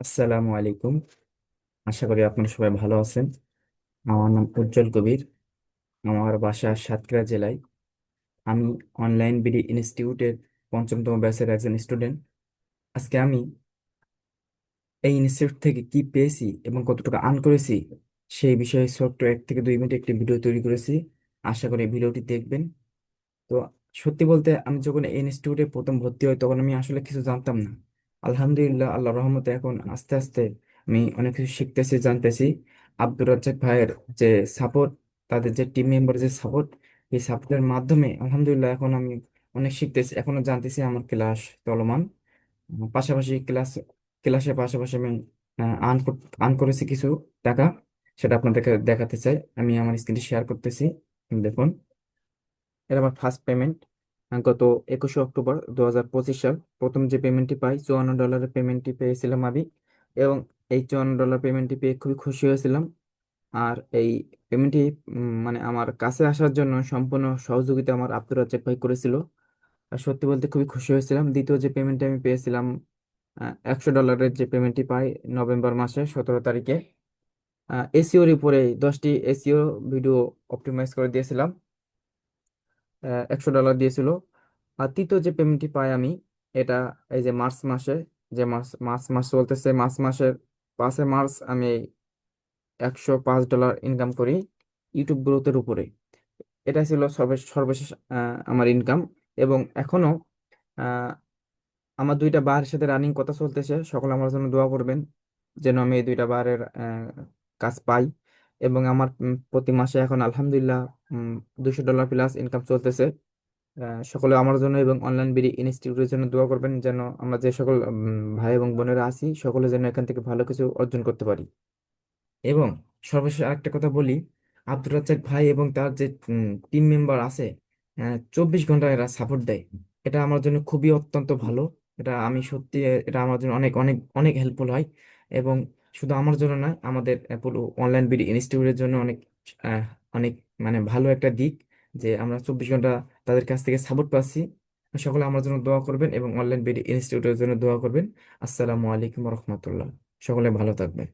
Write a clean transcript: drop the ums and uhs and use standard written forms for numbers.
আসসালামু আলাইকুম। আশা করি আপনারা সবাই ভালো আছেন। আমার নাম উজ্জ্বল কবির। আমার বাসা সাতক্ষীরা জেলায়। আমি অনলাইন বিডি ইনস্টিটিউটের পঞ্চমতম ব্যাচের একজন স্টুডেন্ট। আজকে আমি এই ইনস্টিটিউট থেকে কি পেয়েছি এবং কতটুকু আর্ন করেছি সেই বিষয়ে ছোট্ট 1 থেকে 2 মিনিট একটি ভিডিও তৈরি করেছি। আশা করি ভিডিওটি দেখবেন। তো সত্যি বলতে আমি যখন এই ইনস্টিটিউটে প্রথম ভর্তি হই তখন আমি আসলে কিছু জানতাম না। আলহামদুলিল্লাহ, আল্লাহ রহমতে এখন আস্তে আস্তে আমি অনেক কিছু শিখতেছি, জানতেছি। আব্দুর রাজ্জাক ভাইয়ের যে সাপোর্ট, তাদের যে টিম মেম্বার যে সাপোর্ট, এই সাপোর্টের মাধ্যমে আলহামদুলিল্লাহ এখন আমি অনেক শিখতেছি, এখনো জানতেছি। আমার ক্লাস চলমান, পাশাপাশি ক্লাসের পাশাপাশি আমি আর্ন করেছি কিছু টাকা। সেটা আপনাদেরকে দেখাতে চাই। আমি আমার স্ক্রিনটি শেয়ার করতেছি, দেখুন। এটা আমার ফার্স্ট পেমেন্ট। গত 21শে অক্টোবর 2025 সাল প্রথম যে পেমেন্টটি পাই, $54 পেমেন্টটি পেয়েছিলাম আমি। এবং এই $54 পেমেন্টটি পেয়ে খুবই খুশি হয়েছিলাম। আর এই পেমেন্টটি মানে আমার কাছে আসার জন্য সম্পূর্ণ সহযোগিতা আমার আব্দুর রাজ্জাক ভাই করেছিল। আর সত্যি বলতে খুবই খুশি হয়েছিলাম। দ্বিতীয় যে পেমেন্টটি আমি পেয়েছিলাম, $100 যে পেমেন্টটি পাই নভেম্বর মাসে 17 তারিখে, এসিওর উপরে 10টি এসিও ভিডিও অপটিমাইজ করে দিয়েছিলাম। $100 দিয়েছিল। আর তৃতীয় যে পেমেন্টটি পাই আমি, এটা এই যে মার্চ মাসে, যে মার্চ মাস চলতেছে, মার্চ মাসের 5 মার্চ আমি $105 ইনকাম করি ইউটিউব গ্রোথের উপরে। এটা ছিল সর্বশেষ আমার ইনকাম। এবং এখনো আহ, আমার 2টা বারের সাথে রানিং কথা চলতেছে। সকলে আমার জন্য দোয়া করবেন যেন আমি এই 2টা বারের কাজ পাই। এবং আমার প্রতি মাসে এখন আলহামদুলিল্লাহ $200 প্লাস ইনকাম চলতেছে। সকলে আমার জন্য এবং অনলাইন বিডি ইনস্টিটিউটের জন্য দোয়া করবেন যেন আমরা যে সকল ভাই এবং বোনেরা আছি সকলে যেন এখান থেকে ভালো কিছু অর্জন করতে পারি। এবং সর্বশেষ আরেকটা কথা বলি, আব্দুর রাজ্জাক ভাই এবং তার যে টিম মেম্বার আছে, 24 ঘন্টা এরা সাপোর্ট দেয়। এটা আমার জন্য খুবই অত্যন্ত ভালো। এটা আমি সত্যি, এটা আমার জন্য অনেক অনেক অনেক হেল্পফুল হয়। এবং শুধু আমার জন্য নয়, আমাদের পুরো অনলাইন বিডি ইনস্টিটিউটের জন্য অনেক আহ, অনেক মানে ভালো একটা দিক যে আমরা 24 ঘন্টা তাদের কাছ থেকে সাপোর্ট পাচ্ছি। সকলে আমার জন্য দোয়া করবেন এবং অনলাইন বিডি ইনস্টিটিউটের জন্য দোয়া করবেন। আসসালামু আলাইকুম রহমতুল্লাহ। সকলে ভালো থাকবেন।